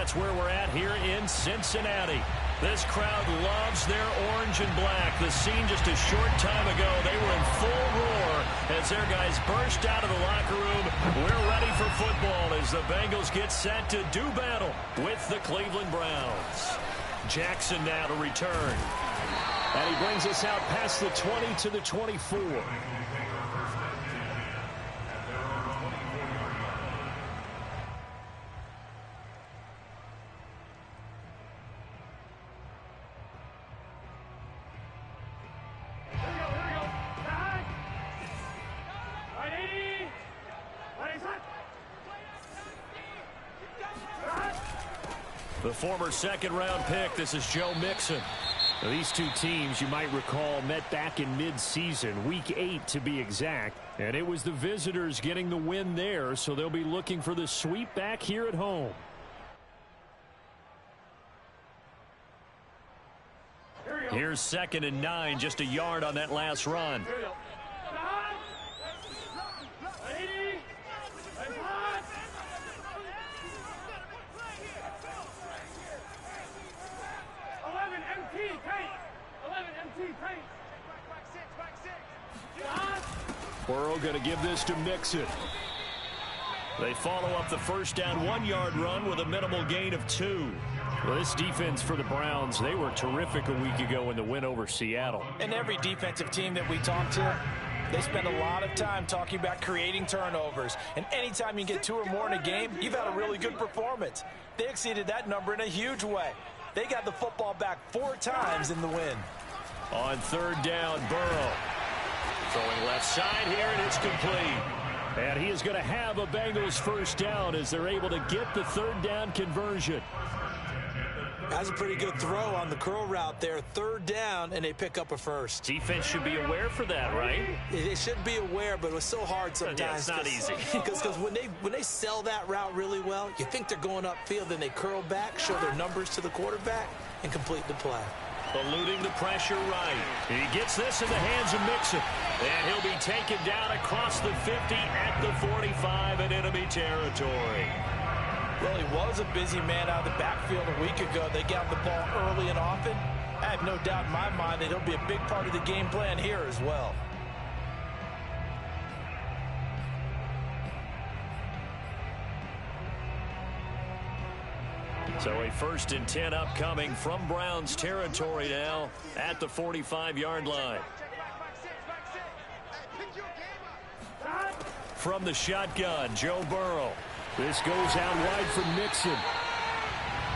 That's where we're at here in Cincinnati. This crowd loves their orange and black. The scene just a short time ago, they were in full roar as their guys burst out of the locker room. We're ready for football as the Bengals get set to do battle with the Cleveland Browns. Jackson now to return. And he brings us out past the 20 to the 24. The former second-round pick, this is Joe Mixon. Now, these two teams, you might recall, met back in mid-season, week 8 to be exact. And it was the visitors getting the win there, so they'll be looking for the sweep back here at home. Here's 2nd and 9, just a yard on that last run. Burrow going to give this to Mixon. They follow up the first down 1-yard run with a minimal gain of 2. Well, this defense for the Browns, they were terrific a week ago in the win over Seattle. And every defensive team that we talk to, they spend a lot of time talking about creating turnovers. And anytime you get 2 or more in a game, you've had a really good performance. They exceeded that number in a huge way. They got the football back 4 times in the win. On 3rd down, Burrow. Throwing left side here, and it's complete. And he is going to have a Bengals first down as they're able to get the 3rd down conversion. That's a pretty good throw on the curl route there. 3rd down, and they pick up a first. Defense should be aware for that, right? It should be aware, but it was so hard sometimes. Yeah, it's not easy. Because when they sell that route really well, you think they're going upfield, then they curl back, show their numbers to the quarterback, and complete the play. Eluding the pressure right. He gets this in the hands of Mixon. And he'll be taken down across the 50 at the 45 in enemy territory. Well, he was a busy man out of the backfield a week ago. They got the ball early and often. I have no doubt in my mind that he'll be a big part of the game plan here as well. So a 1st and 10 upcoming from Browns territory now at the 45-yard line. From the shotgun, Joe Burrow. This goes out wide for Mixon.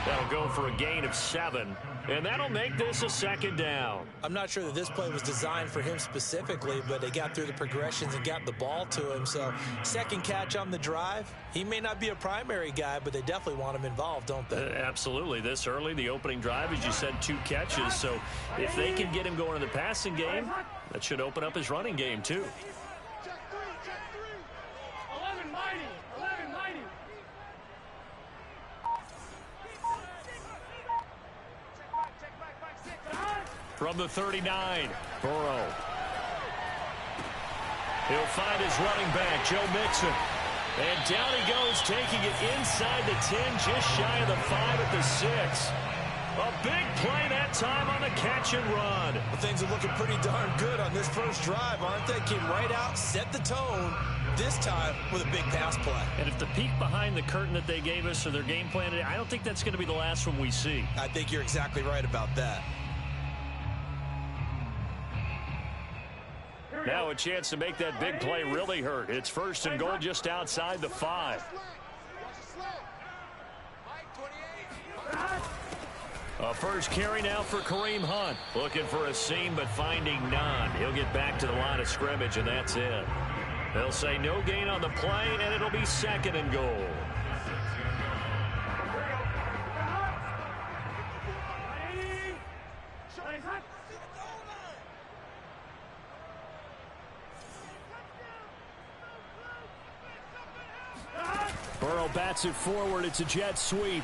That'll go for a gain of 7. And that'll make this a 2nd down. I'm not sure that this play was designed for him specifically, but they got through the progressions and got the ball to him. So 2nd catch on the drive. He may not be a primary guy, but they definitely want him involved, don't they? Absolutely. This early, the opening drive, as you said, 2 catches. So if they can get him going in the passing game, that should open up his running game too. From the 39, Burrow. He'll find his running back, Joe Mixon. And down he goes, taking it inside the 10, just shy of the 5 at the 6. A big play that time on the catch and run. Well, things are looking pretty darn good on this first drive, aren't they? Came right out, set the tone, this time with a big pass play. And if the peek behind the curtain that they gave us or their game plan, I don't think that's going to be the last one we see. I think you're exactly right about that. Now a chance to make that big play really hurt. It's 1st and goal just outside the 5. A first carry now for Kareem Hunt. Looking for a seam, but finding none. He'll get back to the line of scrimmage, and that's it. They'll say no gain on the play, and it'll be 2nd and goal. Burrow bats it forward. It's a jet sweep.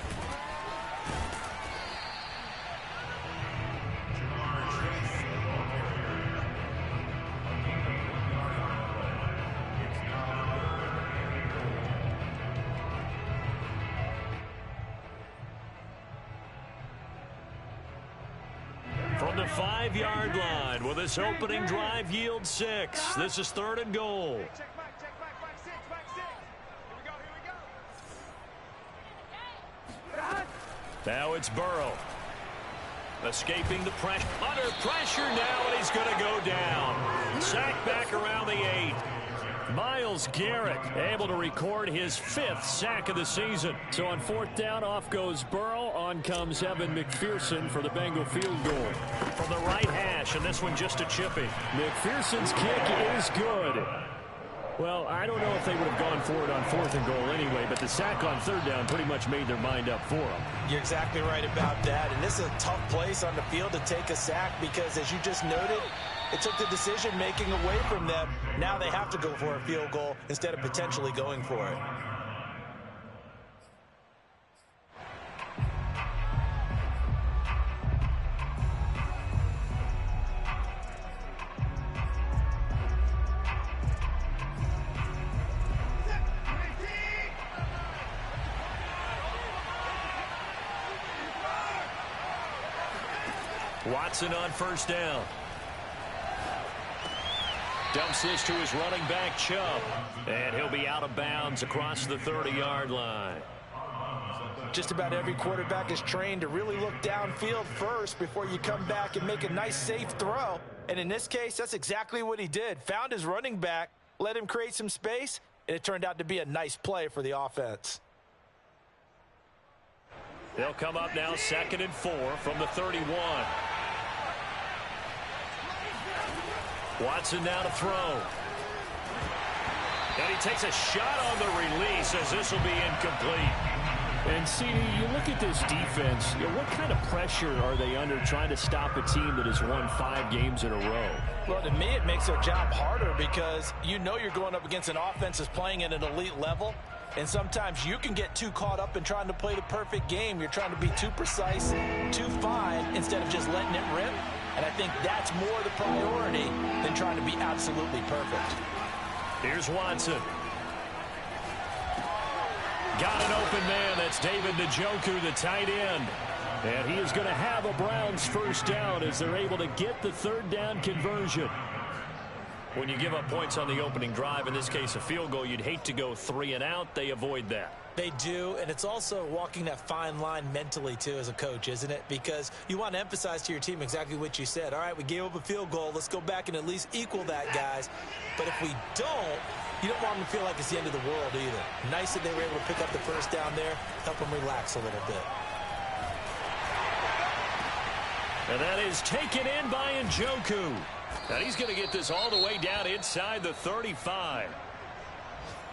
the 5-yard line. Will this opening drive yield 6? This is 3rd and goal. Now it's Burrow. Escaping the pressure. Under pressure now, and he's going to go down. Sacked back around the 8. Myles Garrett able to record his 5th sack of the season. So on 4th down, off goes Burrow. On comes Evan McPherson for the Bengal field goal. From the right hash, and this one just a chipping. McPherson's kick is good. Well, I don't know if they would have gone for it on 4th and goal anyway, but the sack on 3rd down pretty much made their mind up for them. You're exactly right about that, and this is a tough place on the field to take a sack because, as you just noted, it took the decision-making away from them. Now they have to go for a field goal instead of potentially going for it. Watson on 1st down. Dumps this to his running back, Chubb. And he'll be out of bounds across the 30-yard line. Just about every quarterback is trained to really look downfield first before you come back and make a nice, safe throw. And in this case, that's exactly what he did. Found his running back, let him create some space, and it turned out to be a nice play for the offense. They'll come up now 2nd and 4 from the 31. Watson now to throw. And he takes a shot on the release as this will be incomplete. And CD, you look at this defense, what kind of pressure are they under trying to stop a team that has won 5 games in a row? Well, to me, it makes their job harder because you know you're going up against an offense that's playing at an elite level. And sometimes you can get too caught up in trying to play the perfect game. You're trying to be too precise, too fine, instead of just letting it rip. And I think that's more the priority than trying to be absolutely perfect. Here's Watson. Got an open man. That's David Njoku, the tight end. And he is going to have a Browns 1st down as they're able to get the 3rd down conversion. When you give up points on the opening drive, in this case a field goal, you'd hate to go 3 and out. They avoid that. They do, and it's also walking that fine line mentally, too, as a coach, isn't it? Because you want to emphasize to your team exactly what you said. All right, we gave up a field goal. Let's go back and at least equal that, guys. But if we don't, you don't want them to feel like it's the end of the world either. Nice that they were able to pick up the 1st down there, help them relax a little bit. And that is taken in by Njoku. And he's going to get this all the way down inside the 35.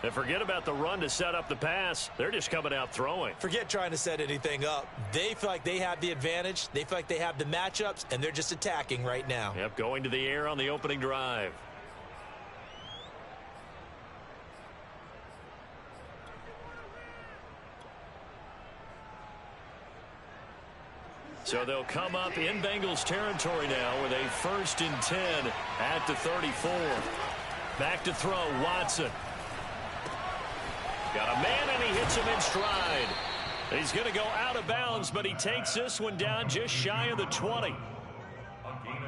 And forget about the run to set up the pass. They're just coming out throwing. Forget trying to set anything up. They feel like they have the advantage. They feel like they have the matchups, and they're just attacking right now. Yep, going to the air on the opening drive. So they'll come up in Bengals territory now with a 1st and 10 at the 34. Back to throw, Watson. Got a man, and he hits him in stride. He's going to go out of bounds, but he takes this one down just shy of the 20.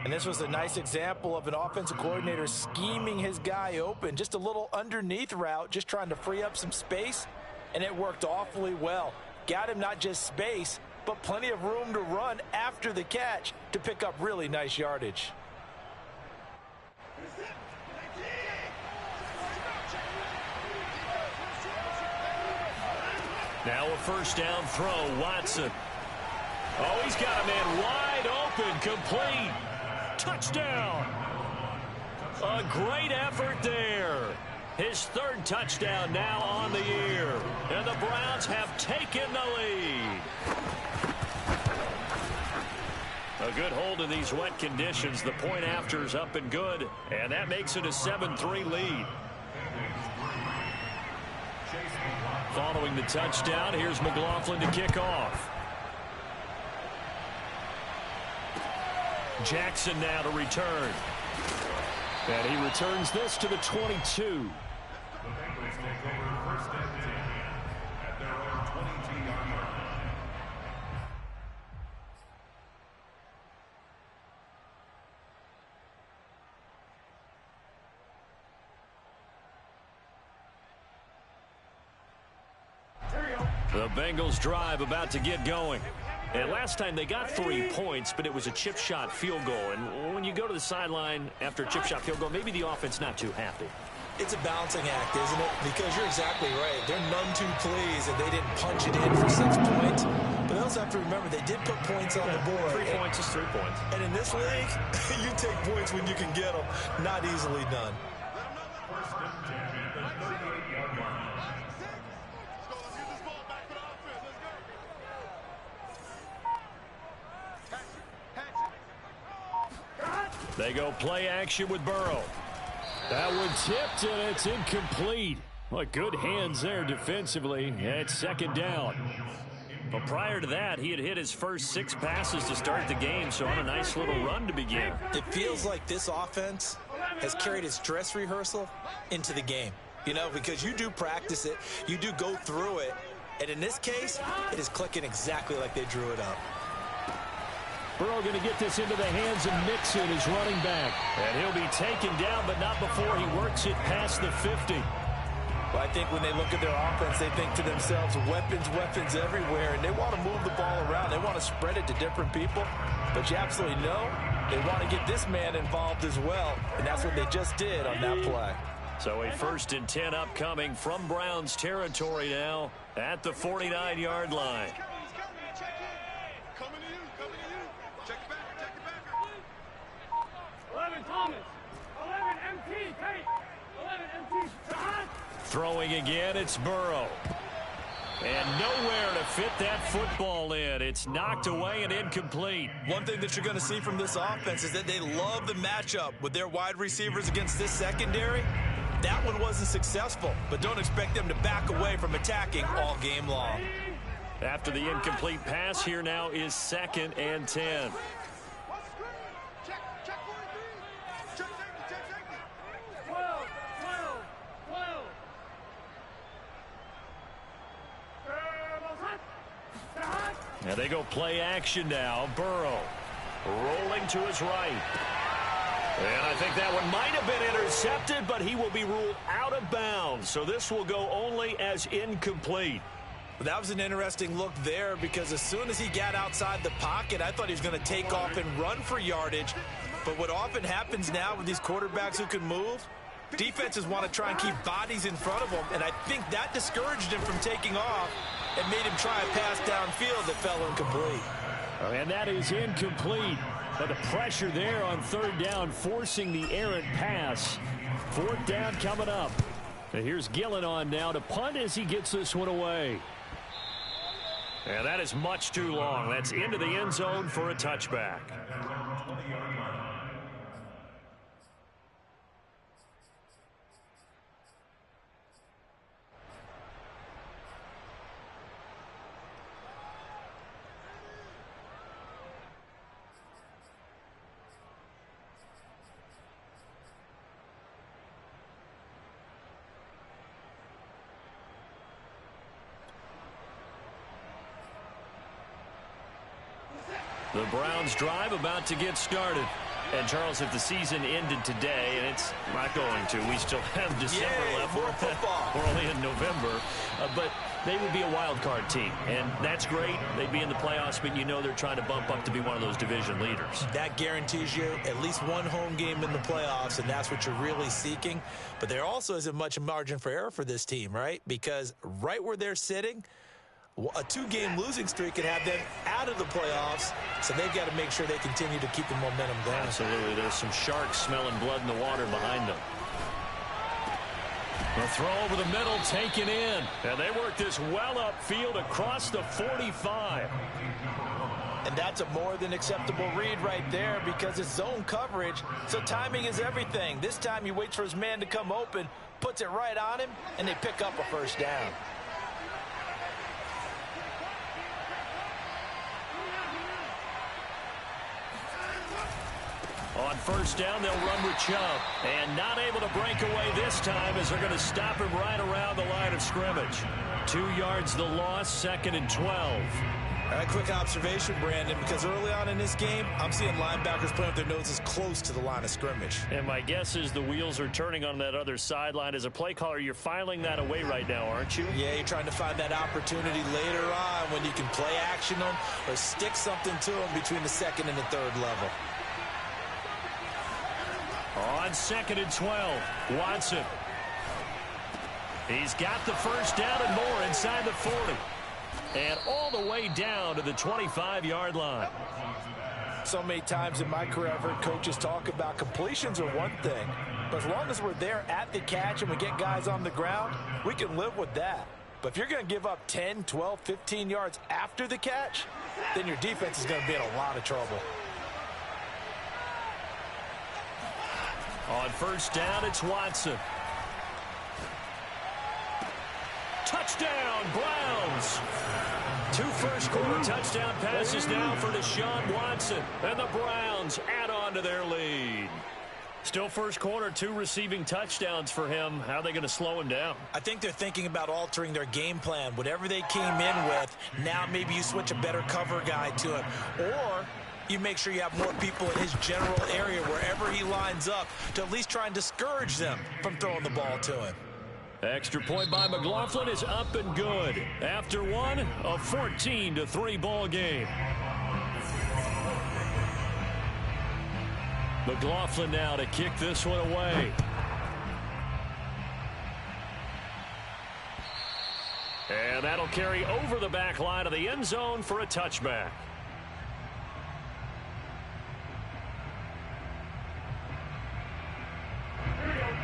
And this was a nice example of an offensive coordinator scheming his guy open. Just a little underneath route, just trying to free up some space, and it worked awfully well. Got him not just space, but plenty of room to run after the catch to pick up really nice yardage. Now a 1st down throw, Watson. Oh, he's got a man wide open, complete. Touchdown. A great effort there. His 3rd touchdown now on the year. And the Browns have taken the lead. A good hold in these wet conditions. The point after is up and good. And that makes it a 7-3 lead. Following the touchdown, here's McLaughlin to kick off. Jackson now to return. And he returns this to the 22. The Bengals drive about to get going. And last time they got 3 points, but it was a chip shot field goal. And when you go to the sideline after a chip shot field goal, maybe the offense not too happy. It's a balancing act, isn't it? Because you're exactly right. They're none too pleased that they didn't punch it in for 6 points. But they also have to remember they did put points on the board. 3 points is 3 points. And in this league, you take points when you can get them. Not easily done. They go play action with Burrow. That one tipped, and it's incomplete. Well, good hands there defensively. It's second down. But prior to that, he had hit his first 6 passes to start the game, so on a nice little run to begin. It feels like this offense has carried its dress rehearsal into the game. You know, because you do practice it, you do go through it, and in this case, it is clicking exactly like they drew it up. Burrow going to get this into the hands of Mixon, his running back. And he'll be taken down, but not before he works it past the 50. Well, I think when they look at their offense, they think to themselves, weapons, weapons everywhere, and they want to move the ball around. They want to spread it to different people. But you absolutely know they want to get this man involved as well, and that's what they just did on that play. So a 1st and 10 upcoming from Browns territory now at the 49-yard line. Throwing again, it's Burrow. And nowhere to fit that football in. It's knocked away and incomplete. One thing that you're going to see from this offense is that they love the matchup with their wide receivers against this secondary. That one wasn't successful, but don't expect them to back away from attacking all game long. After the incomplete pass, here now is 2nd and 10. Now they go play action now. Burrow rolling to his right. And I think that one might have been intercepted, but he will be ruled out of bounds. So this will go only as incomplete. That was an interesting look there because as soon as he got outside the pocket, I thought he was going to take off and run for yardage. But what often happens now with these quarterbacks who can move, defenses want to try and keep bodies in front of them, and I think that discouraged him from taking off and made him try a pass downfield that fell incomplete. And that is incomplete. But the pressure there on 3rd down, forcing the errant pass. 4th down coming up. And here's Gillen on now to punt as he gets this one away. And that is much too long. That's into the end zone for a touchback. The Browns drive about to get started. And, Charles, if the season ended today, and it's not going to, we still have December left. We're only in November. But they would be a wild card team, and that's great. They'd be in the playoffs, but you know they're trying to bump up to be one of those division leaders. That guarantees you at least one home game in the playoffs, and that's what you're really seeking. But there also isn't much margin for error for this team, right? Because right where they're sitting, a 2-game losing streak could have them out of the playoffs, so they've got to make sure they continue to keep the momentum going. Absolutely. There's some sharks smelling blood in the water behind them. The throw over the middle, taken in. And they work this well upfield across the 45. And that's a more than acceptable read right there because it's zone coverage, so timing is everything. This time he waits for his man to come open, puts it right on him, and they pick up a 1st down. On 1st down, they'll run with Chubb. And not able to break away this time as they're going to stop him right around the line of scrimmage. 2 yards the loss, 2nd and 12. All right, quick observation, Brandon, because early on in this game, I'm seeing linebackers playing with their noses close to the line of scrimmage. And my guess is the wheels are turning on that other sideline. As a play caller, you're filing that away right now, aren't you? Yeah, you're trying to find that opportunity later on when you can play action them or stick something to them between the second and the third level. On 2nd and 12, Watson. He's got the first down and more inside the 40. And all the way down to the 25-yard line. So many times in my career, I've heard coaches talk about completions are one thing. But as long as we're there at the catch and we get guys on the ground, we can live with that. But if you're going to give up 10, 12, 15 yards after the catch, then your defense is going to be in a lot of trouble. On first down, it's Watson. Touchdown, Browns. 2 first-quarter touchdown passes now for Deshaun Watson. And the Browns add on to their lead. Still first quarter, 2 receiving touchdowns for him. How are they going to slow him down? I think they're thinking about altering their game plan. Whatever they came in with, now maybe you switch a better cover guy to him. Or you make sure you have more people in his general area wherever he lines up to at least try and discourage them from throwing the ball to him. Extra point by McLaughlin is up and good. After one, a 14-3 ball game. McLaughlin now to kick this one away. And that'll carry over the back line of the end zone for a touchback.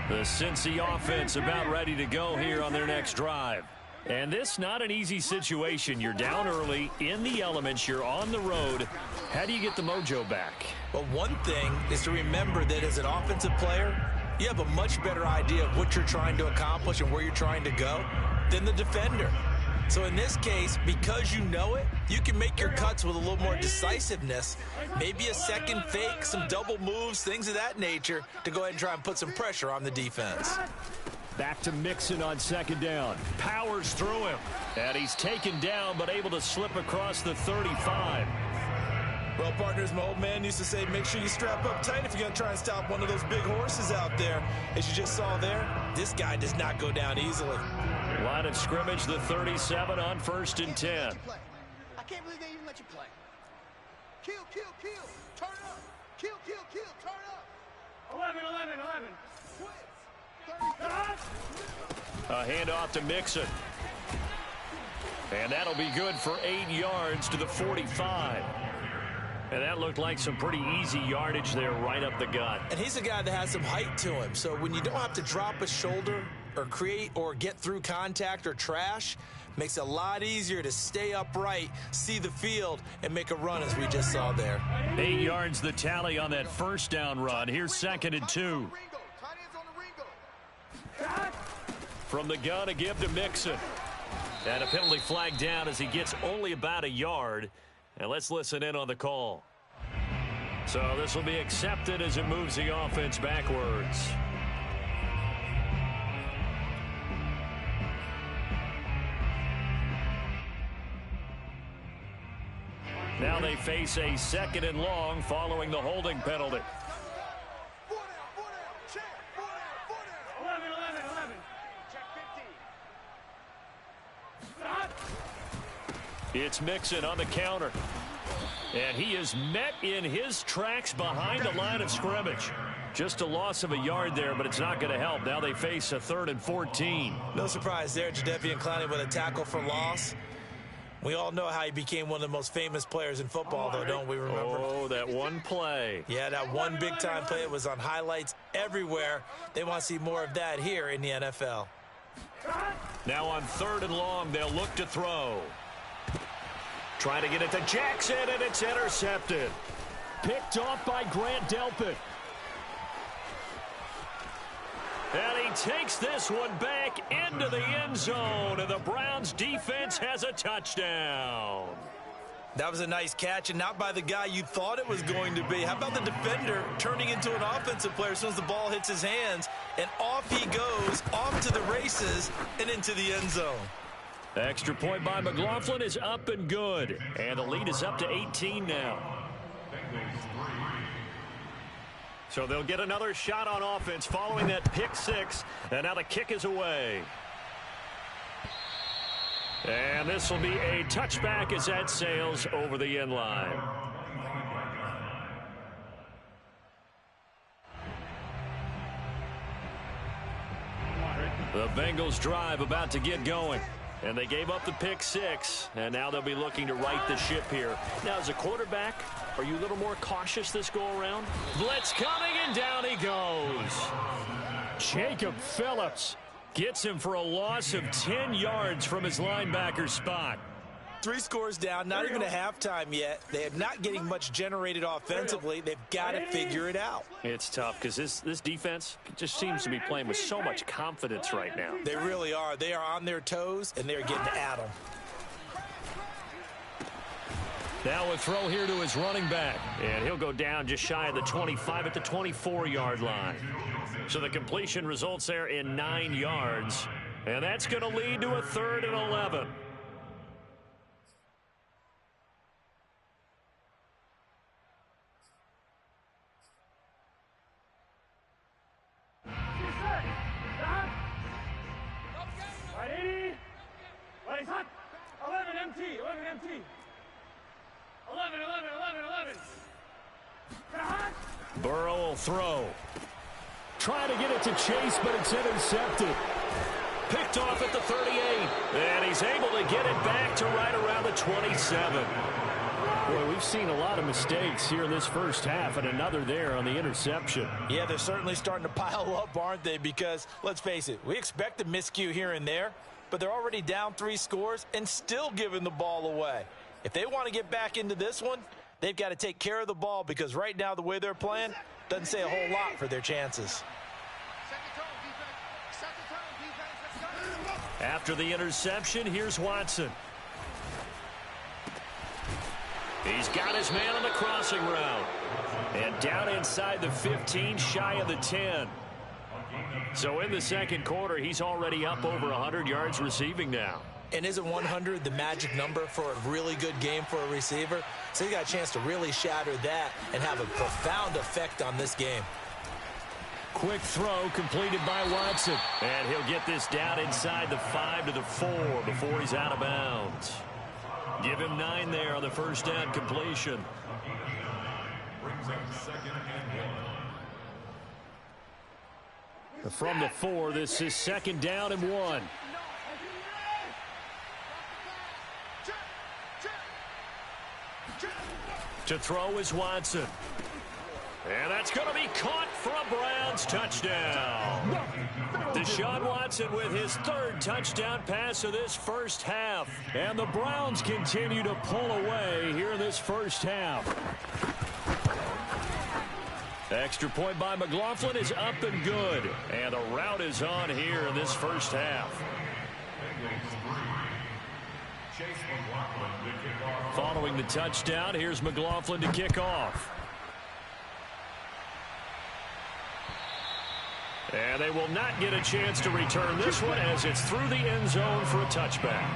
The Cincy offense about ready to go here on their next drive. And this not an easy situation. You're down early, in the elements, you're on the road. How do you get the mojo back? Well, one thing is to remember that as an offensive player, you have a much better idea of what you're trying to accomplish and where you're trying to go than the defender. So in this case, because you know it, you can make your cuts with a little more decisiveness, maybe a second fake, some double moves, things of that nature, to go ahead and try and put some pressure on the defense. Back to Mixon on 2nd down. Powers through him. And he's taken down, but able to slip across the 35. Well, partners, my old man used to say, make sure you strap up tight if you're going to try and stop one of those big horses out there. As you just saw there, this guy does not go down easily. Line of scrimmage, the 37 on 1st and 10. I can't believe they even let you play. Kill, kill, kill. Turn up. Kill, kill, kill. Turn up. 11, 11, 11. A handoff to Mixon. And that'll be good for 8 yards to the 45. And that looked like some pretty easy yardage there right up the gut. And he's a guy that has some height to him. So when you don't have to drop a shoulder or create or get through contact or trash, makes it a lot easier to stay upright, see the field, and make a run as we just saw there. 8 yards the tally on that first down run. Here's 2nd and 2. From the gun, a give to Mixon. And a penalty flag down as he gets only about a yard. And let's listen in on the call. So this will be accepted as it moves the offense backwards. Now they face a 2nd and long following the holding penalty. 11, 11, 11. Check 15. It's Mixon on the counter. And he is met in his tracks behind the line of scrimmage. Just a loss of a yard there, but it's not going to help. Now they face a 3rd and 14. No surprise there, Jadeveon Clowney with a tackle for loss. We all know how he became one of the most famous players in football, though, don't we remember? Oh, that one play. Yeah, that one big-time play. It was on highlights everywhere. They want to see more of that here in the NFL. Now on 3rd and long, they'll look to throw. Trying to get it to Jackson, and it's intercepted. Picked off by Grant Delpit. And he takes this one back into the end zone, and the Browns defense has a touchdown. That was a nice catch, and not by the guy you thought it was going to be. How about the defender turning into an offensive player as soon as the ball hits his hands, and off he goes, off to the races, and into the end zone. Extra point by McLaughlin is up and good. And the lead is up to 18 now. So they'll get another shot on offense following that pick six. And now the kick is away. And this will be a touchback as that sails over the end line. The Bengals drive about to get going. And they gave up the pick six, and now they'll be looking to right the ship here. Now, as a quarterback, are you a little more cautious this go-around? Blitz coming, and down he goes. Jacob Phillips gets him for a loss of 10 yards from his linebacker spot. 3 scores down, not even a halftime yet. They are not getting much generated offensively. They've got to figure it out. It's tough because this defense just seems to be playing with so much confidence right now. They really are. They are on their toes, and they're getting at them. Now a throw here to his running back. And he'll go down just shy of the 25 at the 24-yard line. So the completion results there in 9 yards. And that's going to lead to a 3rd and 11. Burrow will throw. Trying to get it to Chase, but it's intercepted. Picked off at the 38. And he's able to get it back to right around the 27. Boy, we've seen a lot of mistakes here in this first half, and another there on the interception. Yeah, they're certainly starting to pile up, aren't they? Because, let's face it, we expect a miscue here and there, but they're already down 3 scores and still giving the ball away. If they want to get back into this one, they've got to take care of the ball, because right now the way they're playing doesn't say a whole lot for their chances. After the interception, here's Watson. He's got his man on the crossing route. And down inside the 15, shy of the 10. So in the second quarter, he's already up over 100 yards receiving now. And isn't 100 the magic number for a really good game for a receiver? So he got a chance to really shatter that and have a profound effect on this game. Quick throw completed by Watson. And he'll get this down inside the 5 to the 4 before he's out of bounds. Give him 9 there on the first down completion. From the 4, this is 2nd down and 1. To throw is Watson. And that's going to be caught for a Browns touchdown. Deshaun Watson with his 3rd touchdown pass of this first half. And the Browns continue to pull away here in this first half. Extra point by McLaughlin is up and good. And the route is on here in this first half. Following the touchdown, here's McLaughlin to kick off. And they will not get a chance to return this one as it's through the end zone for a touchback.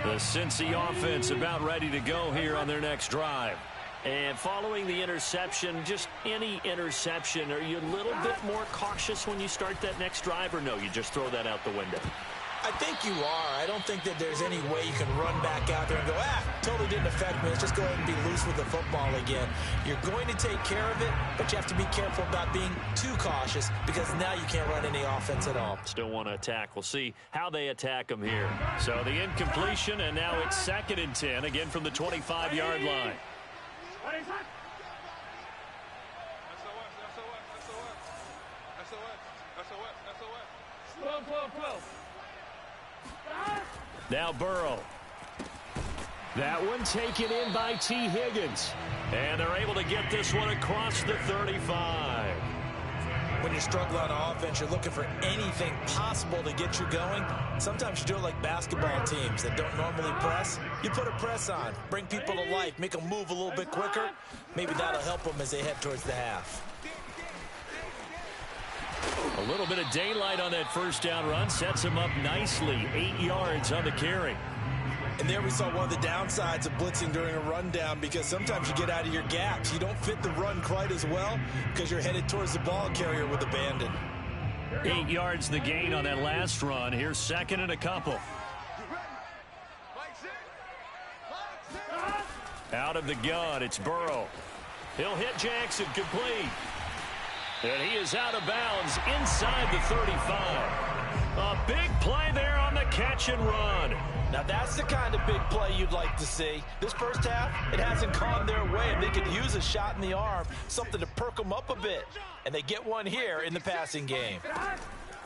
The Cincy offense about ready to go here on their next drive. And following the interception, just any interception, are you a little bit more cautious when you start that next drive, or no, you just throw that out the window? I think you are. I don't think that there's any way you can run back out there and go, totally didn't affect me. Let's just go ahead and be loose with the football again. You're going to take care of it, but you have to be careful about being too cautious, because now you can't run any offense at all. Still want to attack. We'll see how they attack them here. So the incompletion, and now it's 2nd and 10, again from the 25-yard line. Now Burrow. That one taken in by T. Higgins. And they're able to get this one across the 35. When you struggle on offense, you're looking for anything possible to get you going. Sometimes you do it like basketball teams that don't normally press. You put a press on, bring people to life, make them move a little bit quicker. Maybe that'll help them as they head towards the half. A little bit of daylight on that first down run sets him up nicely. 8 yards on the carry. And there we saw one of the downsides of blitzing during a rundown, because sometimes you get out of your gaps. You don't fit the run quite as well because you're headed towards the ball carrier with abandon. 8 yards the gain on that last run. Here's second and a couple. Out of the gun, it's Burrow. He'll hit Jackson, complete. And he is out of bounds inside the 35. A big play there on the catch and run. Now that's the kind of big play you'd like to see. This first half, it hasn't gone their way, and they could use a shot in the arm, something to perk them up a bit. And they get one here in the passing game.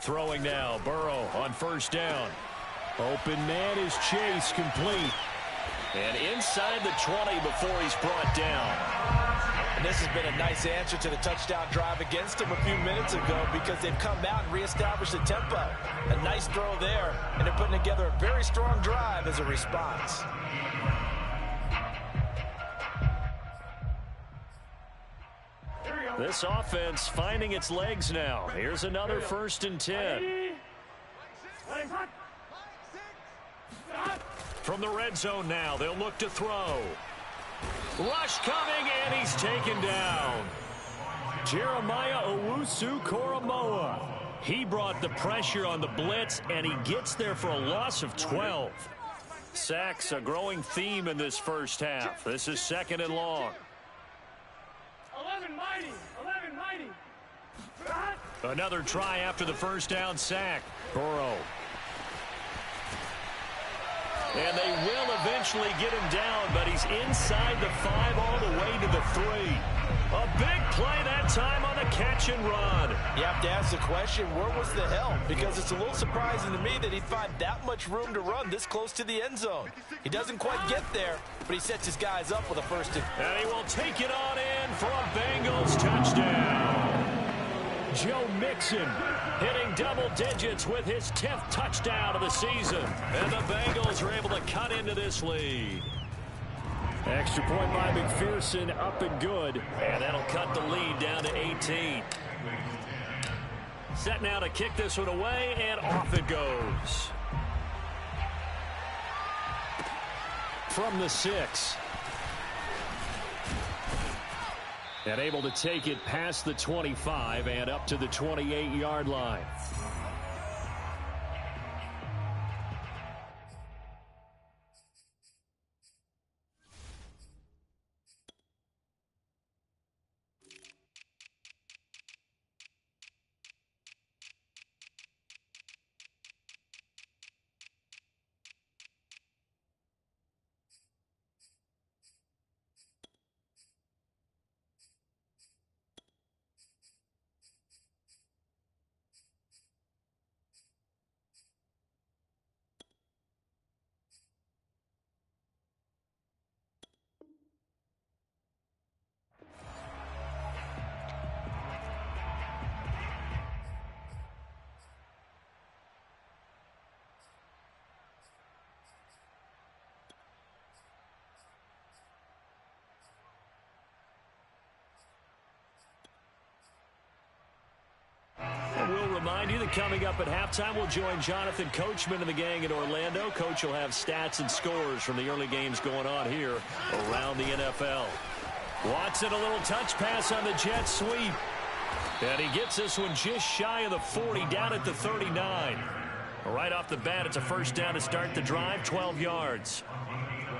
Throwing now, Burrow on first down. Open man is Chase, complete. And inside the 20 before he's brought down. And this has been a nice answer to the touchdown drive against them a few minutes ago, because they've come out and reestablished the tempo. A nice throw there, and they're putting together a very strong drive as a response. This offense finding its legs now. Here's another 1st and 10. From the red zone now, they'll look to throw. Rush coming, and he's taken down. Jeremiah Owusu-Koramoah. He brought the pressure on the blitz, and he gets there for a loss of 12. Sacks, a growing theme in this first half. This is 2nd and long. 11 mighty. Another try after the first down sack. Burrow. And they will eventually get him down, but he's inside the 5 all the way to the 3. A big play that time on the catch and run. You have to ask the question, where was the help? Because it's a little surprising to me that he'd find that much room to run this close to the end zone. He doesn't quite get there, but he sets his guys up with a first and... And he will take it on in for a Bengals touchdown. Joe Mixon hitting double digits with his 10th touchdown of the season. And the Bengals are able to cut into this lead. Extra point by McPherson, up and good. And that'll cut the lead down to 18. Set now to kick this one away, and off it goes. From the 6. And able to take it past the 25 and up to the 28-yard line. We'll remind you that coming up at halftime, we'll join Jonathan Coachman and the gang in Orlando. Coach will have stats and scores from the early games going on here around the NFL. Watson, a little touch pass on the jet sweep. And he gets this one just shy of the 40, down at the 39. Right off the bat, it's a first down to start the drive, 12 yards.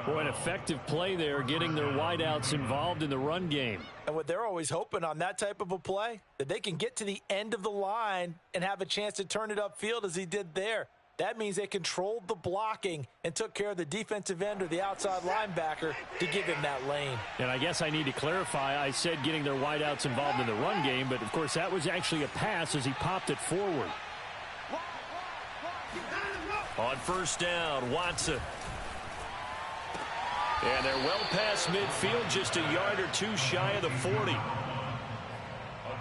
Boy, an effective play there, getting their wideouts involved in the run game. And what they're always hoping on that type of a play, that they can get to the end of the line and have a chance to turn it upfield as he did there. That means they controlled the blocking and took care of the defensive end or the outside linebacker to give him that lane. And I guess I need to clarify, I said getting their wideouts involved in the run game, but of course that was actually a pass as he popped it forward. On first down, Watson. And they're well past midfield, just a yard or two shy of the 40.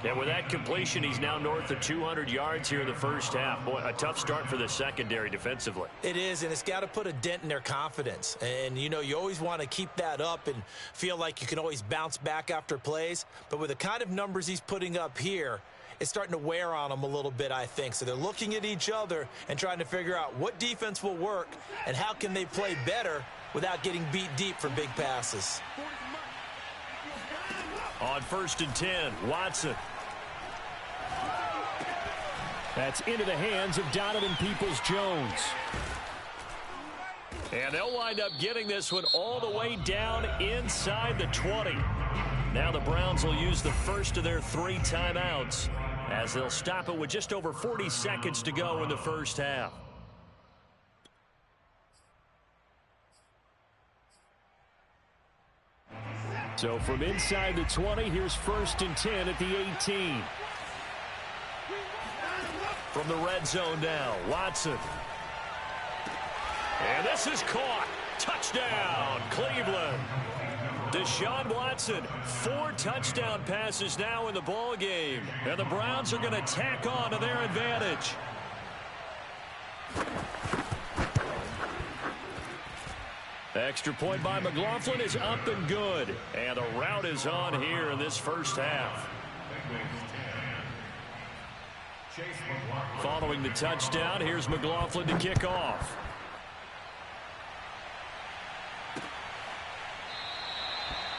And with that completion, he's now north of 200 yards here in the first half. Boy, a tough start for the secondary defensively. It is, and it's got to put a dent in their confidence. And, you know, you always want to keep that up and feel like you can always bounce back after plays. But with the kind of numbers he's putting up here, is starting to wear on them a little bit, I think. So they're looking at each other and trying to figure out what defense will work and how can they play better without getting beat deep for big passes. On 1st and 10, Watson. That's into the hands of Donovan Peoples-Jones. And they'll wind up getting this one all the way down inside the 20. Now the Browns will use the first of their 3 timeouts as they'll stop it with just over 40 seconds to go in the first half. So from inside the 20, here's 1st and 10 at the 18. From the red zone now, Watson. And this is caught. Touchdown, Cleveland. Deshaun Watson, 4 touchdown passes now in the ball game. And the Browns are going to tack on to their advantage. Extra point by McLaughlin is up and good. And the rout is on here in this first half. Following the touchdown, here's McLaughlin to kick off.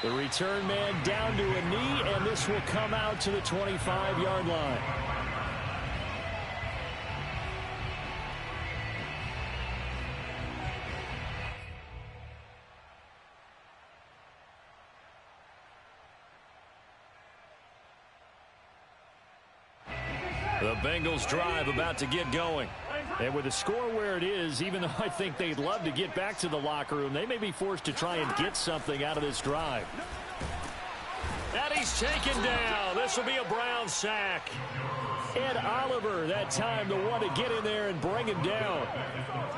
The return man down to a knee, and this will come out to the 25-yard line. The Bengals drive about to get going. And with the score where it is, even though I think they'd love to get back to the locker room, they may be forced to try and get something out of this drive. And he's taken down. This will be a Brown sack. Ed Oliver, that time, the one to get in there and bring him down.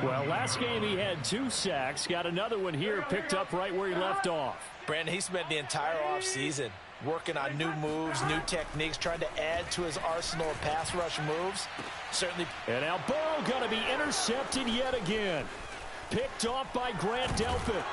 Well, last game he had 2 sacks. Got another one here, picked up right where he left off. Brandon, he spent the entire offseason working on new moves, new techniques, trying to add to his arsenal of pass rush moves. Certainly. And now Burrow going to be intercepted yet again. Picked off by Grant Delpit.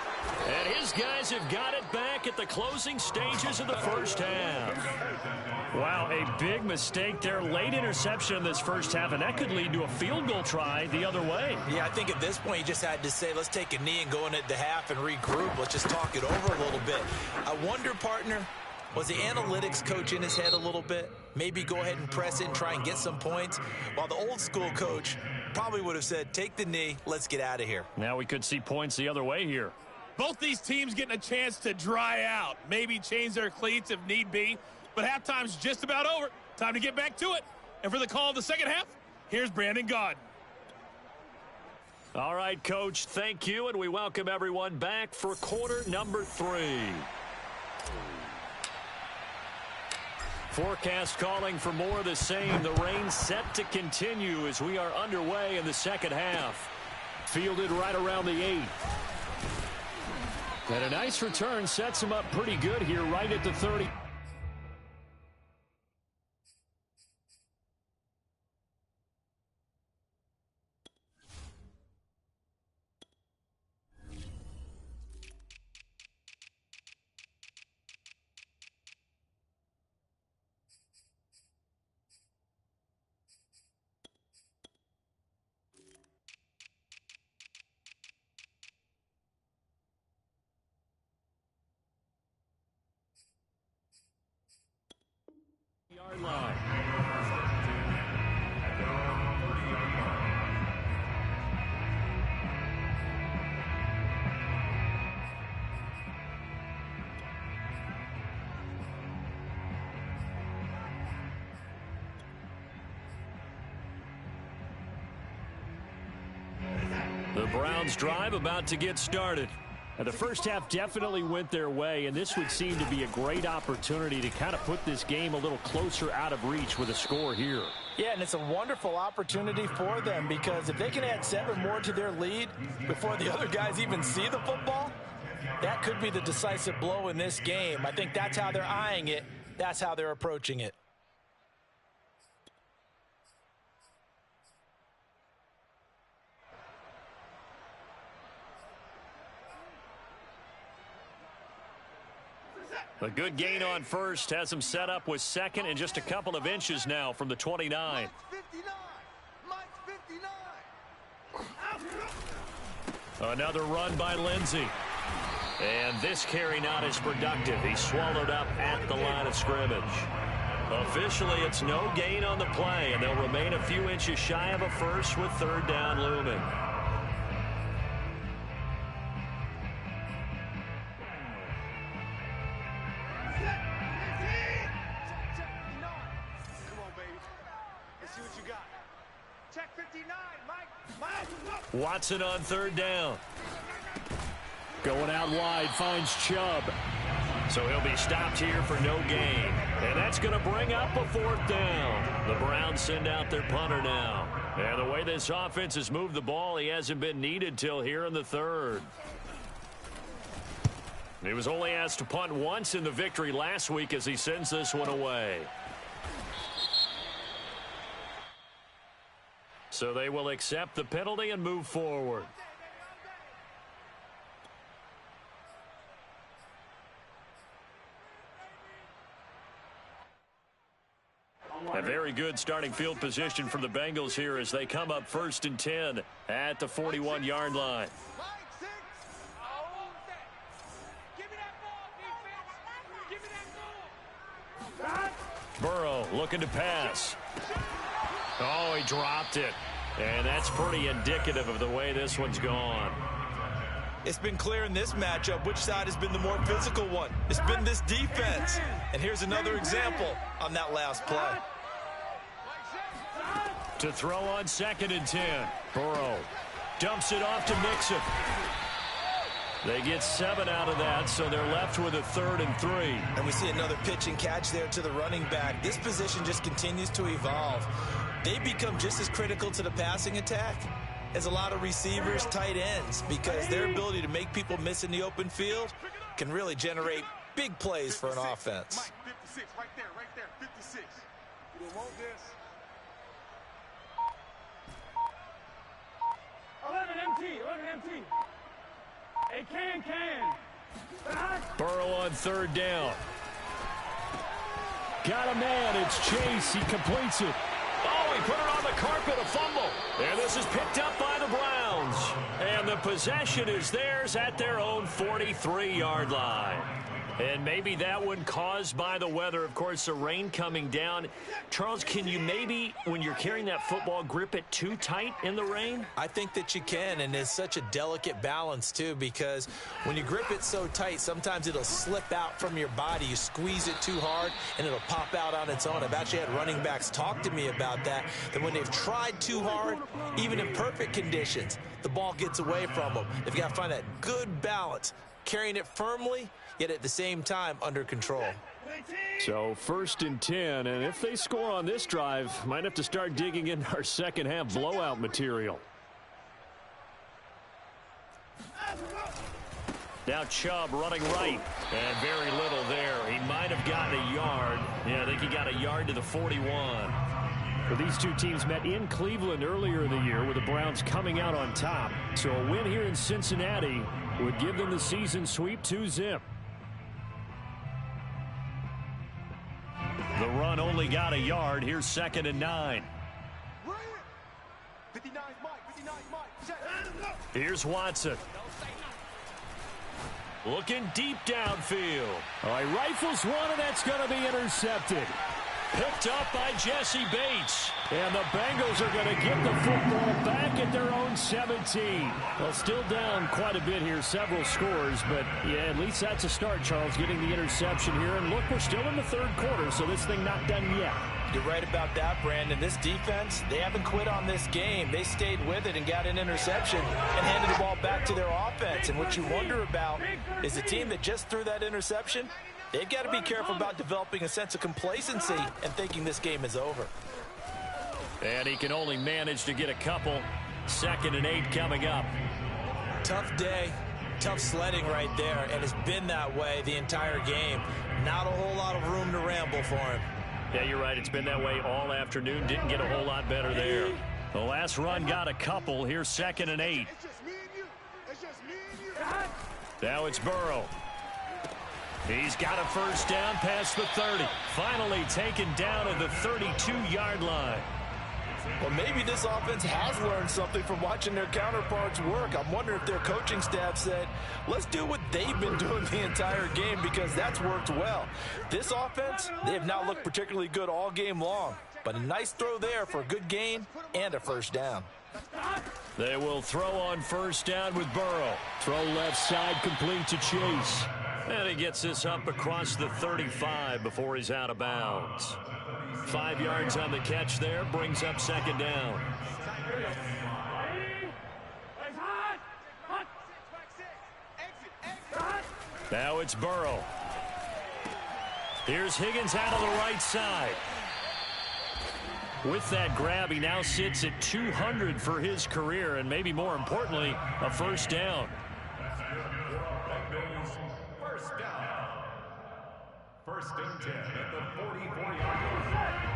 And his guys have got it back at the closing stages of the first half. Wow, a big mistake there. Late interception in this first half, and that could lead to a field goal try the other way. Yeah, I think at this point you just had to say, let's take a knee and go into the half and regroup. Let's just talk it over a little bit. I wonder, partner, was the analytics coach in his head a little bit? Maybe go ahead and press it and try and get some points? While the old school coach probably would have said, take the knee, let's get out of here. Now we could see points the other way here. Both these teams getting a chance to dry out, maybe change their cleats if need be. But halftime's just about over. Time to get back to it. And for the call of the second half, here's Brandon Gaudin. All right, Coach, thank you, and we welcome everyone back for quarter number 3. Forecast calling for more of the same. The rain set to continue as we are underway in the second half. Fielded right around the 8. And a nice return sets him up pretty good here right at the 30. Yard line. The Browns drive about to get started. And the first half definitely went their way, and this would seem to be a great opportunity to kind of put this game a little closer out of reach with a score here. Yeah, and it's a wonderful opportunity for them because if they can add 7 more to their lead before the other guys even see the football, that could be the decisive blow in this game. I think that's how they're eyeing it. That's how they're approaching it. A good gain on first has him set up with second and just a couple of inches now from the 29. Another run by Lindsey. And this carry not as productive. He's swallowed up at the line of scrimmage. Officially, it's no gain on the play, and they'll remain a few inches shy of a first with third down looming. Watson on third down. Going out wide, finds Chubb. So he'll be stopped here for no gain. And that's going to bring up a fourth down. The Browns send out their punter now. And the way this offense has moved the ball, he hasn't been needed till here in the third. He was only asked to punt once in the victory last week as he sends this one away. So they will accept the penalty and move forward. A very good starting field position for the Bengals here as they come up 1st and 10 at the 41-yard line. Burrow looking to pass. Oh, he dropped it. And that's pretty indicative of the way this one's gone. It's been clear in this matchup which side has been the more physical one. It's been this defense. And here's another example on that last play. To throw on 2nd and 10. Burrow dumps it off to Mixon. They get 7 out of that, so they're left with a 3rd and 3. And we see another pitch and catch there to the running back. This position just continues to evolve. They become just as critical to the passing attack as a lot of receivers, tight ends, because their ability to make people miss in the open field can really generate big plays for an offense. 56, right there, 56. You don't want this. 11 empty. Hey, can. Burrow on 3rd down. Got a man. It's Chase. He completes it. Oh, he put it on the carpet, a fumble. And this is picked up by the Browns. And the possession is theirs at their own 43-yard line. And maybe that one caused by the weather. Of course, the rain coming down. Charles, can you maybe, when you're carrying that football, grip it too tight in the rain? I think that you can, and it's such a delicate balance, too, because when you grip it so tight, sometimes it'll slip out from your body. You squeeze it too hard, and it'll pop out on its own. I've actually had running backs talk to me about that when they've tried too hard, even in perfect conditions, the ball gets away from them. They've got to find that good balance, carrying it firmly, yet at the same time under control. So 1st and 10, and if they score on this drive, might have to start digging in our second half blowout material. Now Chubb running right, and very little there. He might have gotten a yard. Yeah, I think he got a yard to the 41. Well, these two teams met in Cleveland earlier in the year with the Browns coming out on top. So a win here in Cincinnati would give them the season sweep 2-zip. The run only got a yard. Here's 2nd and 9. 59's Mike. Here's Watson. Looking deep downfield. All right, rifles one, and that's going to be intercepted. Picked up by Jesse Bates. And the Bengals are going to get the football back at their own 17. Well, still down quite a bit here, several scores, but yeah, at least that's a start, Charles, getting the interception here. And look, we're still in the 3rd quarter, so this thing not done yet. You're right about that, Brandon. This defense, they haven't quit on this game. They stayed with it and got an interception and handed the ball back to their offense. And what you wonder about is the team that just threw that interception, they've got to be careful about developing a sense of complacency and thinking this game is over. And he can only manage to get a couple. 2nd and 8 coming up. Tough day, tough sledding right there, and it's been that way the entire game. Not a whole lot of room to ramble for him. Yeah, you're right. It's been that way all afternoon. Didn't get a whole lot better there. The last run got a couple. Here's 2nd and 8. It's just me and you. Now it's Burrow. He's got a first down past the 30. Finally taken down at the 32-yard line. Well, maybe this offense has learned something from watching their counterparts work. I'm wondering if their coaching staff said, let's do what they've been doing the entire game, because that's worked well. This offense, they have not looked particularly good all game long, but a nice throw there for a good gain and a first down. They will throw on first down with Burrow. Throw left side, complete to Chase. And he gets this up across the 35 before he's out of bounds. 5 yards on the catch there, brings up second down. Now it's Burrow. Here's Higgins out of the right side. With that grab, he now sits at 200 for his career, and maybe more importantly, a first down. First and 10 at the 44-yard line.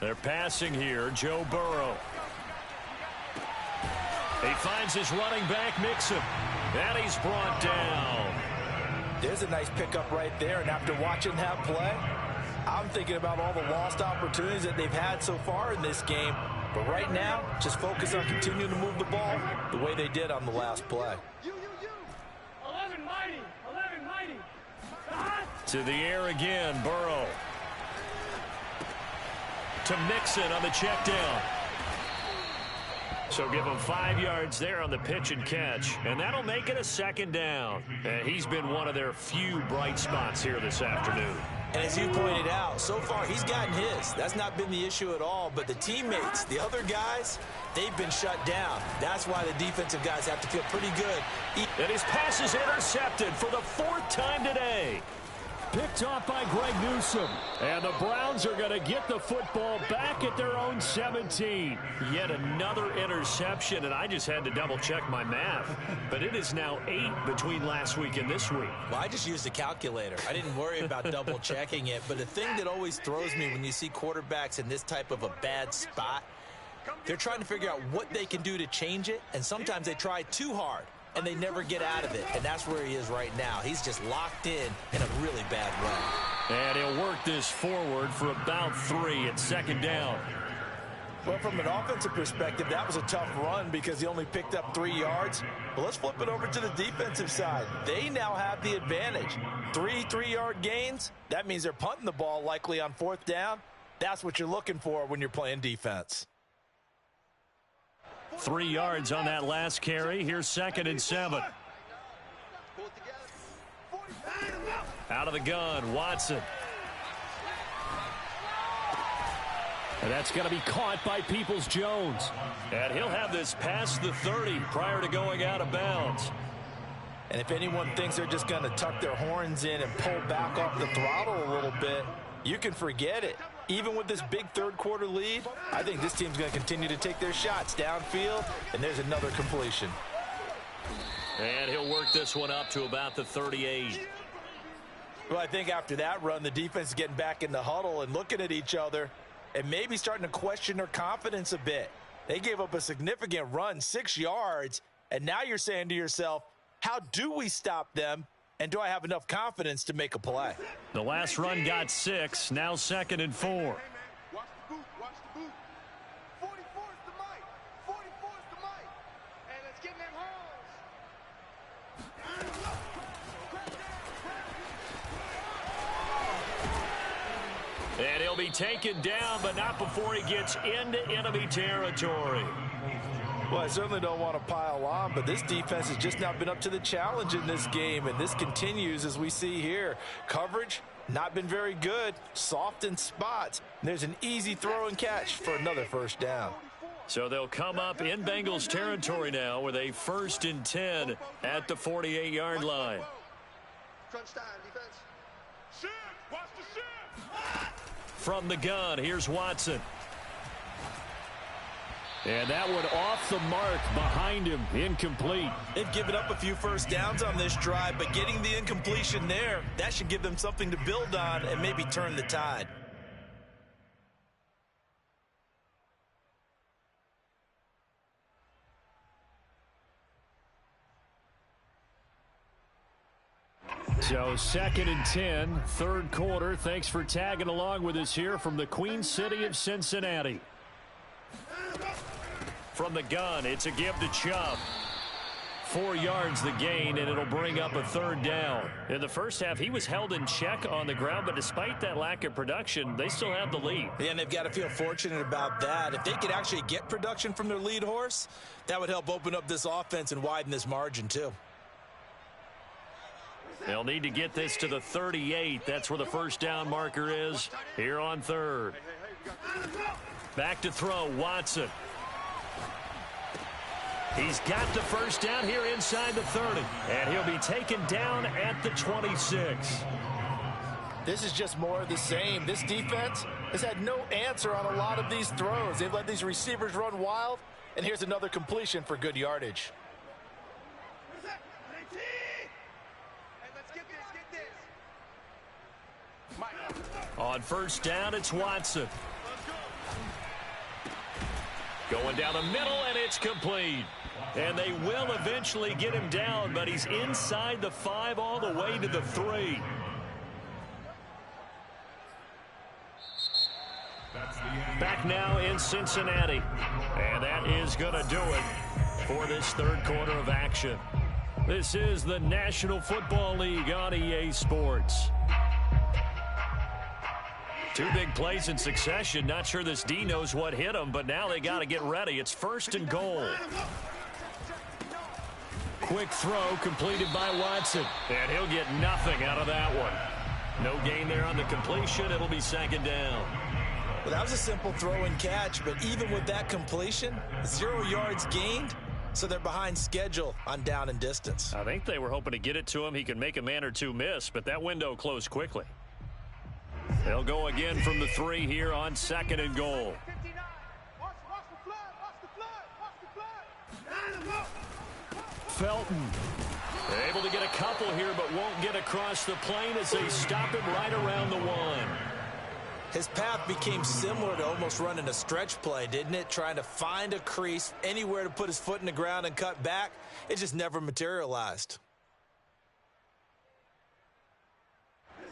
They're passing here, Joe Burrow. He finds his running back, Mixon, and he's brought down. There's a nice pickup right there, and after watching that play, I'm thinking about all the lost opportunities that they've had so far in this game. But right now, just focus on continuing to move the ball the way they did on the last play. 11 mighty. To the air again, Burrow. To Mixon on the check down. So give him 5 yards there on the pitch and catch, and that'll make it a second down. And he's been one of their few bright spots here this afternoon. And as you pointed out, so far he's gotten his. That's not been the issue at all. But the teammates, the other guys, they've been shut down. That's why the defensive guys have to feel pretty good. And his pass is intercepted for the 4th time today. Picked off by Greg Newsome. And the Browns are going to get the football back at their own 17. Yet another interception, and I just had to double-check my math. But it is now 8 between last week and this week. Well, I just used a calculator. I didn't worry about double-checking it. But the thing that always throws me when you see quarterbacks in this type of a bad spot, they're trying to figure out what they can do to change it, and sometimes they try too hard, and they never get out of it. And that's where he is right now. He's just locked in a really bad way. And he'll work this forward for about 3 at second down. Well, from an offensive perspective, that was a tough run because he only picked up 3 yards. But let's flip it over to the defensive side. They now have the advantage. 3-3-yard gains. That means they're punting the ball likely on 4th down. That's what you're looking for when you're playing defense. 3 yards on that last carry. Here's 2nd and 7. Out of the gun, Watson. And that's going to be caught by Peoples-Jones. And he'll have this past the 30 prior to going out of bounds. And if anyone thinks they're just going to tuck their horns in and pull back off the throttle a little bit, you can forget it. Even with this big third-quarter lead, I think this team's going to continue to take their shots downfield, and there's another completion. And he'll work this one up to about the 38. Well, I think after that run, the defense is getting back in the huddle and looking at each other and maybe starting to question their confidence a bit. They gave up a significant run, 6 yards, and now you're saying to yourself, how do we stop them? And do I have enough confidence to make a play? The last run got 6, now 2nd and 4. Watch the boot. 44 is the mic. 44 is the mic. And let's get in them holes. And he'll be taken down, but not before he gets into enemy territory. Well, I certainly don't want to pile on, but this defense has just not been up to the challenge in this game, and this continues as we see here. Coverage, not been very good, soft in spots. And there's an easy throw and catch for another first down. So they'll come up in Bengals territory now with a 1st and 10 at the 48-yard line. Crunch time, defense. Shift. Watch the shift. From the gun, here's Watson. And that one off the mark behind him, incomplete. They've given up a few first downs on this drive, but getting the incompletion there, that should give them something to build on and maybe turn the tide. So 2nd and 10, third quarter. Thanks for tagging along with us here from the Queen City of Cincinnati. From the gun, it's a give to Chubb. 4 yards the gain, and it'll bring up a 3rd down. In the first half, he was held in check on the ground, but despite that lack of production, they still have the lead. Yeah, and they've got to feel fortunate about that. If they could actually get production from their lead horse, that would help open up this offense and widen this margin too. They'll need to get this to the 38. That's where the first down marker is here on 3rd. Back to throw, Watson. He's got the first down here inside the 30. And he'll be taken down at the 26. This is just more of the same. This defense has had no answer on a lot of these throws. They've let these receivers run wild. And here's another completion for good yardage. On first down, it's Watson. Going down the middle, and it's complete. And they will eventually get him down, but he's inside the 5 all the way to the 3. Back now in Cincinnati. And that is going to do it for this third quarter of action. This is the National Football League on EA Sports. 2 big plays in succession. Not sure this D knows what hit him, but now they got to get ready. It's 1st and goal. Quick throw completed by Watson. And he'll get nothing out of that one. No gain there on the completion. It'll be 2nd down. Well, that was a simple throw and catch, but even with that completion, 0 yards gained, so they're behind schedule on down and distance. I think they were hoping to get it to him. He could make a man or 2 miss, but that window closed quickly. They'll go again from the 3 here on 2nd and goal. Felton able to get a couple here, but won't get across the plane as they stop him right around the 1. His path became similar to almost running a stretch play, didn't it? Trying to find a crease, anywhere to put his foot in the ground and cut back. It just never materialized.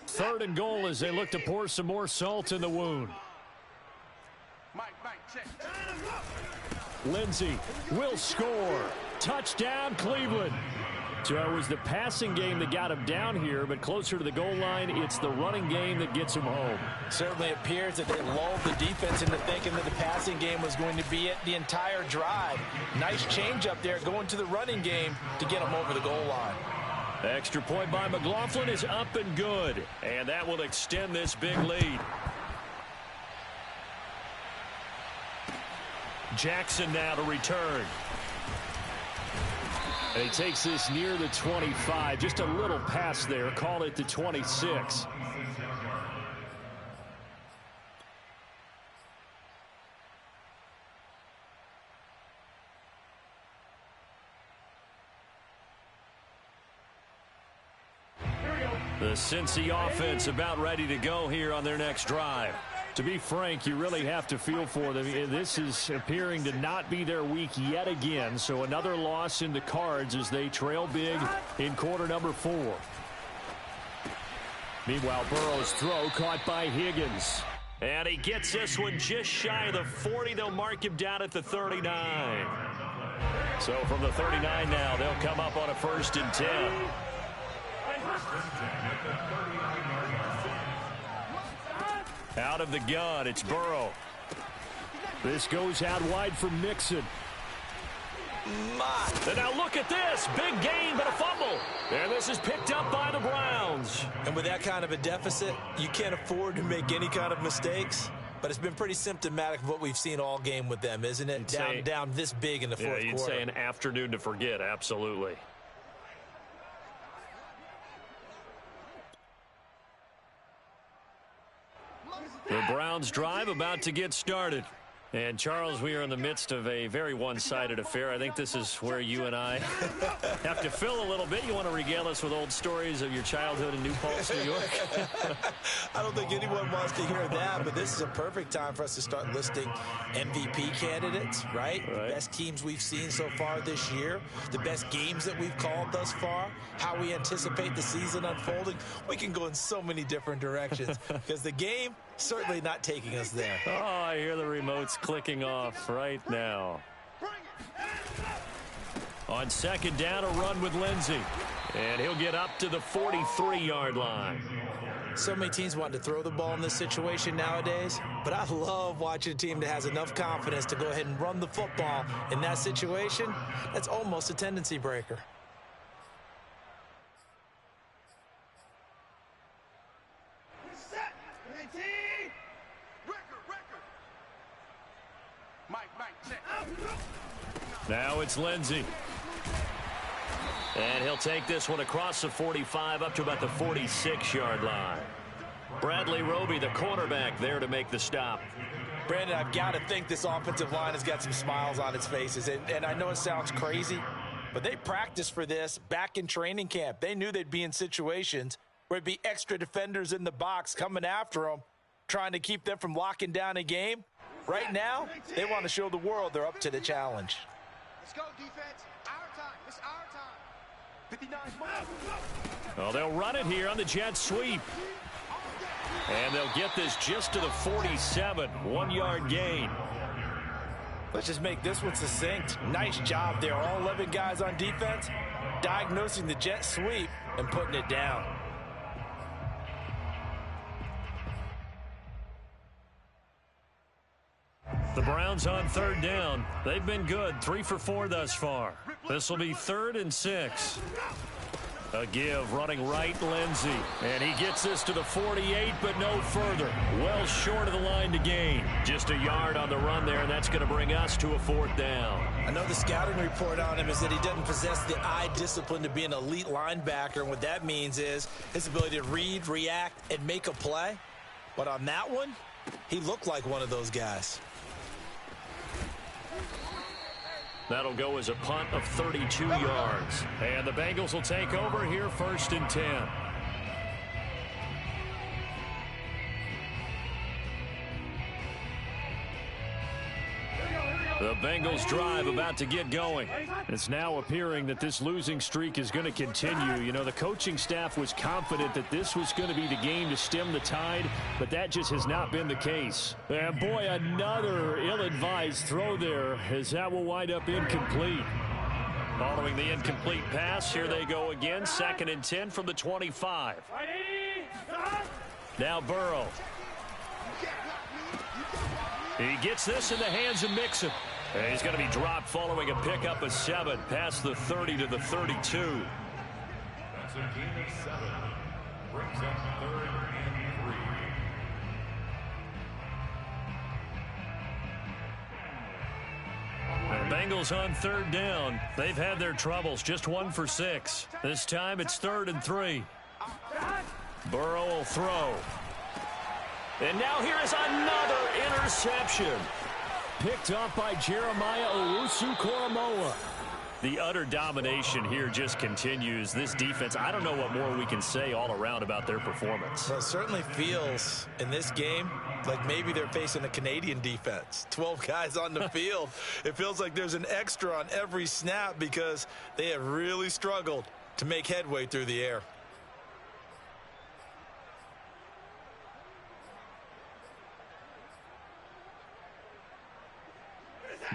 3rd and goal as they look to pour some more salt in the wound. Lindsey will score. Touchdown, Cleveland. So it was the passing game that got him down here, but closer to the goal line, it's the running game that gets him home. Certainly appears that they lulled the defense into thinking that the passing game was going to be it the entire drive. Nice change up there going to the running game to get him over the goal line. Extra point by McLaughlin is up and good, and that will extend this big lead. Jackson now to return. And he takes this near the 25. Just a little pass there. Call it the 26. The Cincy offense about ready to go here on their next drive. To be frank, you really have to feel for them. This is appearing to not be their week yet again. So another loss in the cards as they trail big in quarter number 4. Meanwhile, Burrow's throw caught by Higgins. And he gets this one just shy of the 40. They'll mark him down at the 39. So from the 39 now, they'll come up on a 1st and 10. Out of the gun, it's Burrow. This goes out wide for Mixon. And now look at this. Big gain, but a fumble. And this is picked up by the Browns. And with that kind of a deficit, you can't afford to make any kind of mistakes. But it's been pretty symptomatic of what we've seen all game with them, isn't it? Down this big in the fourth quarter. You'd say an afternoon to forget, absolutely. The Browns drive about to get started. And, Charles, we are in the midst of a very one-sided affair. I think this is where you and I have to fill a little bit. You want to regale us with old stories of your childhood in New Paltz, New York? I don't think anyone wants to hear that, but this is a perfect time for us to start listing MVP candidates, right? The best teams we've seen so far this year, the best games that we've called thus far, how we anticipate the season unfolding. We can go in so many different directions because the game certainly not taking us there. Oh, I hear the remotes clicking off right now. On second down, a run with Lindsey. And he'll get up to the 43-yard line. So many teams want to throw the ball in this situation nowadays, but I love watching a team that has enough confidence to go ahead and run the football in that situation. That's almost a tendency breaker. Now it's Lindsey. And he'll take this one across the 45 up to about the 46-yard line. Bradley Roby, the cornerback, there to make the stop. Brandon, I've got to think this offensive line has got some smiles on its faces. And I know it sounds crazy, but they practiced for this back in training camp. They knew they'd be in situations where it'd be extra defenders in the box coming after them, trying to keep them from locking down a game. Right now, they want to show the world they're up to the challenge. Let's go, defense. Our time. It's our time. 59 miles. Well, they'll run it here on the jet sweep. And they'll get this just to the 47. 1-yard gain. Let's just make this one succinct. Nice job there. All 11 guys on defense diagnosing the jet sweep and putting it down. The Browns on third down. They've been good. 3 for 4 thus far. This will be 3rd and 6. A give running right, Lindsey. And he gets this to the 48, but no further. Well short of the line to gain. Just a yard on the run there, and that's going to bring us to a 4th down. I know the scouting report on him is that he doesn't possess the eye discipline to be an elite linebacker. And what that means is his ability to read, react, and make a play. But on that one, he looked like one of those guys. That'll go as a punt of 32 yards. And the Bengals will take over here 1st and 10. The Bengals drive about to get going. It's now appearing that this losing streak is going to continue. You know, the coaching staff was confident that this was going to be the game to stem the tide, but that just has not been the case. And boy, another ill-advised throw there, as that will wind up incomplete. Following the incomplete pass, here they go again. 2nd and 10 from the 25. Now Burrow. He gets this in the hands of Mixon. And he's going to be dropped following a pickup of 7 past the 30 to the 32. That's a gain of 7. Brings up 3rd and 3. The Bengals on 3rd down. They've had their troubles. Just 1 for 6. This time it's 3rd and 3. Burrow will throw. And now here is another interception. Picked up by Jeremiah Owusu-Koramoah. The utter domination here just continues. This defense, I don't know what more we can say all around about their performance. Well, it certainly feels in this game like maybe they're facing a Canadian defense. 12 guys on the field. It feels like there's an extra on every snap because they have really struggled to make headway through the air.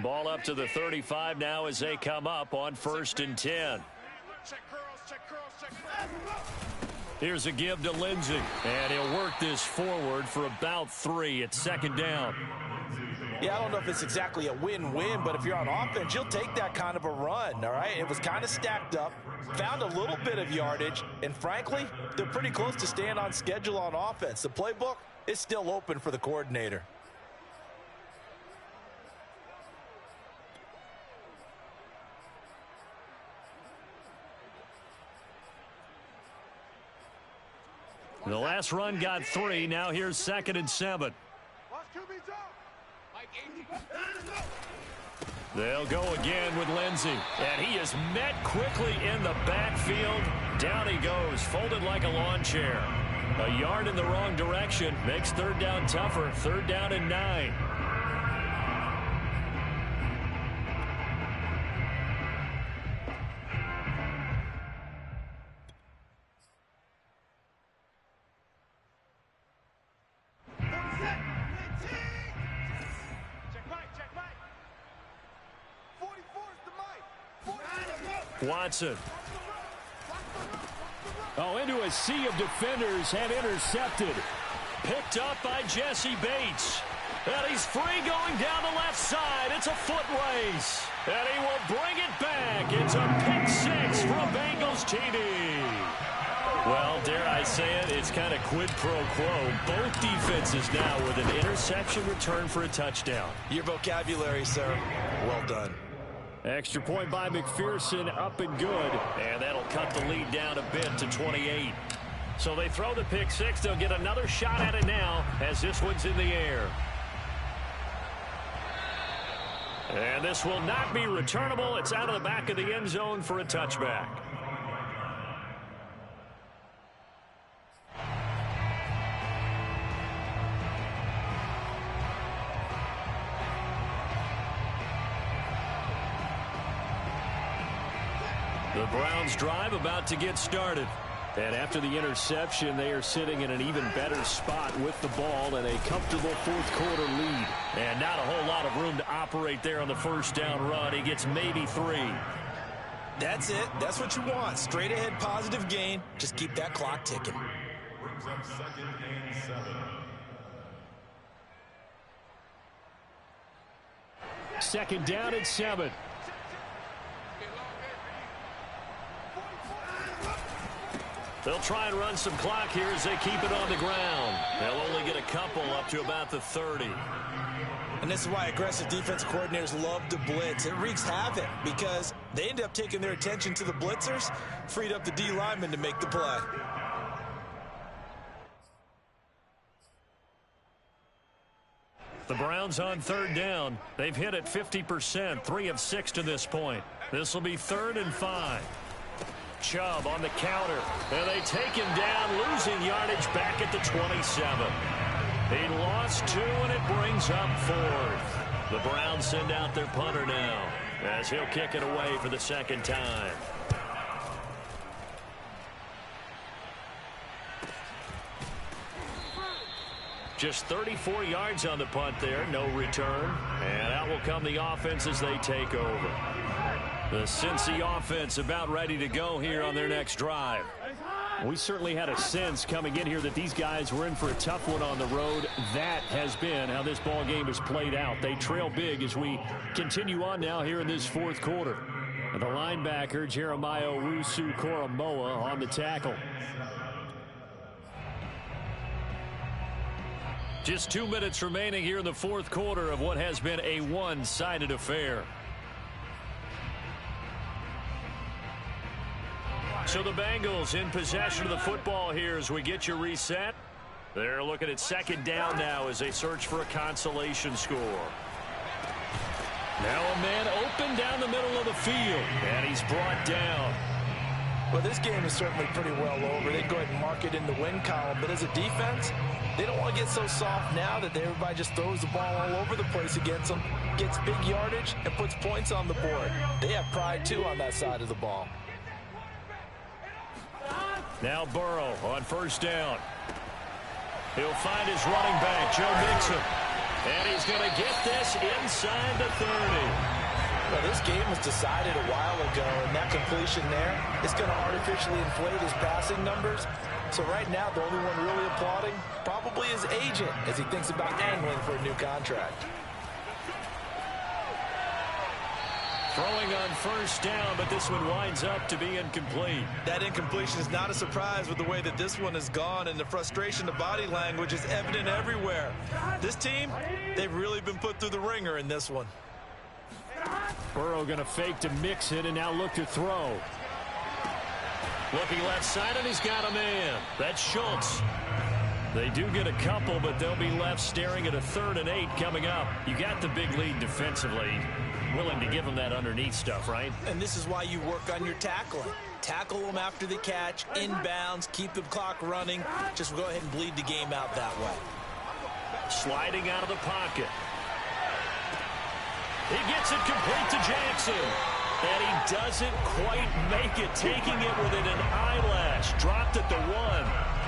Ball up to the 35 now as they come up on 1st and 10. Here's a give to Lindsey, and he'll work this forward for about 3 at 2nd down. Yeah, I don't know if it's exactly a win-win, but if you're on offense, you'll take that kind of a run, all right? It was kind of stacked up, found a little bit of yardage, and frankly, they're pretty close to staying on schedule on offense. The playbook is still open for the coordinator. The last run got 3. Now here's 2nd and 7. They'll go again with Lindsey. And he is met quickly in the backfield. Down he goes, folded like a lawn chair. A yard in the wrong direction makes third down tougher. Third down and 9. Watson. Oh, into a sea of defenders and intercepted. Picked up by Jesse Bates. And he's free going down the left side. It's a foot race. And he will bring it back. It's a pick 6 for a Bengals TD. Well, dare I say it, it's kind of quid pro quo. Both defenses now with an interception return for a touchdown. Your vocabulary, sir. Well done. Extra point by McPherson, up and good. And that'll cut the lead down a bit to 28. So they throw the pick 6. They'll get another shot at it now as this one's in the air. And this will not be returnable. It's out of the back of the end zone for a touchback. The Browns drive about to get started. And after the interception, they are sitting in an even better spot with the ball and a comfortable fourth quarter lead. And not a whole lot of room to operate there on the first down run. He gets maybe 3. That's it. That's what you want. Straight ahead positive gain. Just keep that clock ticking. Brings up 2nd and 7. Second down at 7. They'll try and run some clock here as they keep it on the ground. They'll only get a couple up to about the 30. And this is why aggressive defense coordinators love to blitz. It wreaks havoc because they end up taking their attention to the blitzers, freed up the D lineman to make the play. The Browns on third down. They've hit it 50%, 3 of 6 to this point. This will be 3rd and 5. Chubb on the counter, and they take him down, losing yardage back at the 27. He lost 2, and it brings up 4th. The Browns send out their punter now, as he'll kick it away for the second time. Just 34 yards on the punt there, no return. And out will come the offense as they take over. The Cincy offense about ready to go here on their next drive. We certainly had a sense coming in here that these guys were in for a tough one on the road. That has been how this ball game has played out. They trail big as we continue on now here in this fourth quarter. And the linebacker, Jeremiah Owusu-Koramoah, on the tackle. Just 2 minutes remaining here in the fourth quarter of what has been a one-sided affair. So the Bengals in possession of the football here as we get you reset. They're looking at second down now as they search for a consolation score. Now a man open down the middle of the field, and he's brought down. Well, this game is certainly pretty well over. They'd go ahead and mark it in the win column. But as a defense, they don't want to get so soft now that everybody just throws the ball all over the place against them, gets big yardage, and puts points on the board. They have pride, too, on that side of the ball. Now Burrow on first down. He'll find his running back, Joe Mixon. And he's going to get this inside the 30. Well, this game was decided a while ago, and that completion there is going to artificially inflate his passing numbers. So right now, the only one really applauding probably his agent as he thinks about angling for a new contract. Throwing on first down, but this one winds up to be incomplete. That incompletion is not a surprise with the way that this one has gone, and the frustration, the body language is evident everywhere. This team, they've really been put through the ringer in this one. Burrow going to fake to mix it and now look to throw. Looking left side, and he's got a man. That's Schultz. They do get a couple, but they'll be left staring at a 3rd and 8 coming up. You got the big lead defensively. Willing to give them that underneath stuff, right? And this is why you work on your tackling. Tackle them after the catch, inbounds, keep the clock running. Just go ahead and bleed the game out that way. Sliding out of the pocket. He gets it complete to Jackson. And he doesn't quite make it, taking it within an eyelash. Dropped at the 1.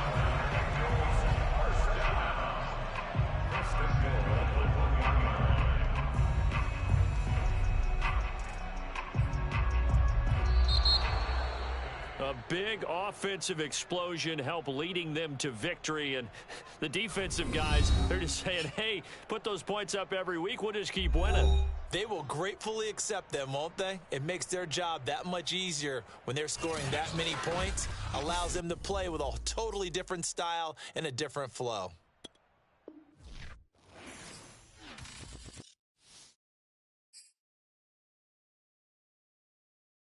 A big offensive explosion helped leading them to victory. And the defensive guys, they're just saying, hey, put those points up every week. We'll just keep winning. They will gratefully accept them, won't they? It makes their job that much easier when they're scoring that many points. Allows them to play with a totally different style and a different flow.